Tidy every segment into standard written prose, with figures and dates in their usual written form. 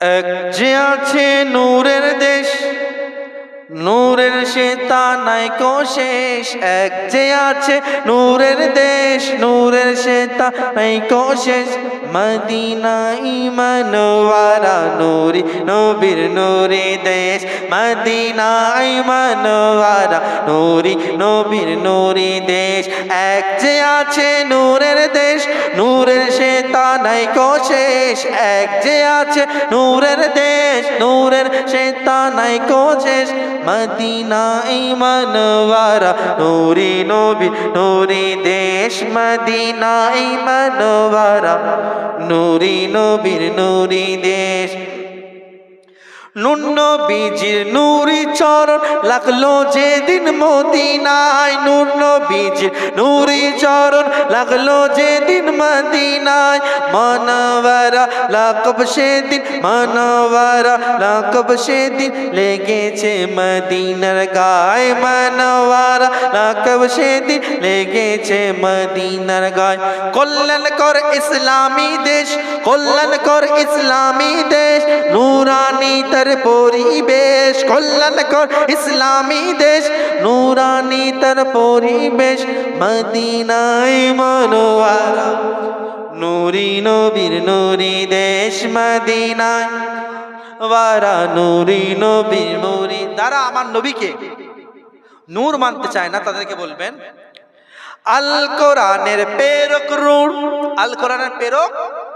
এক যে আছে নূরের দেশ, নূরের সে তা নাই কো শেষ। এক যে আছে নূরের দেশ, নূরের সে তা নাই কো শেষ। মদিনা ইমানওয়ারা নূরি নবীর নূরি দেশ। মদিনা ইমানওয়ারা নূরি নবীর নূরি দেশ। এক যে আছে নূরের দেশ, নূরের সে তা নাই কো শেষ। এক যে আছে নূরের দেশ, নূরের সে তা নাই কো শেষ। মদিনা ইমানওয়ারা নূরি নবী নূরি দেশ। মদিনা ইমানওয়ারা নূরি নবীর নূরি দেশ। নূর নবীজির নূরি চরণ লাগলো যেদিন মদিনায়। নূর নবীজির নূরি চরণ লাগলো যেদিন মদিনায়। মানওয়ারা লাকব সেদিন, মানওয়ারা লাকব সেদিন লেগেছে মদিনার গায়। মানওয়ারা লাকব সেদিন লেগেছে মদিনার গায়। কল্যাণকর ইসলামী দেশ, কল্যাণকর ইসলামী দেশ। নূরানি তার পরিবেশ, কল্যাণকর ইসলামী দেশ। নূরানি তার পরিবেশ। মদিনায় মনোয়ারা নূরি নবীর নূরি দেশ। মদিনায় ওয়ারা নূরি নবীর নূরি। যারা আমার নবীকে নূর মানতে চায় না তাদেরকে বলবেন আল কোরআনের প্রেরক নূর। আল কোরআনের প্রেরক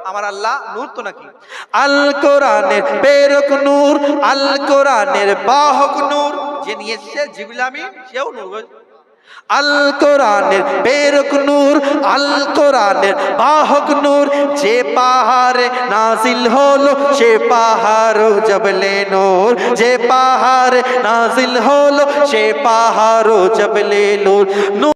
আমার আল্লাহ নূর তো নাকি? আল কোরআনের প্রেরক নূর, আল কোরআনের বাহক নূর। যে নিয়ে এসেছে জিবরিল আমিন সেও নূর। আল কোরআনের প্রেরক নূর, আল কোরআনের বাহক নূর। যে পাহাড়ে নাজিল হলো সে পাহাড় জবলে নূর। যে পাহাড়ে নাজিল হলো সে পাহাড় জবলে নূর।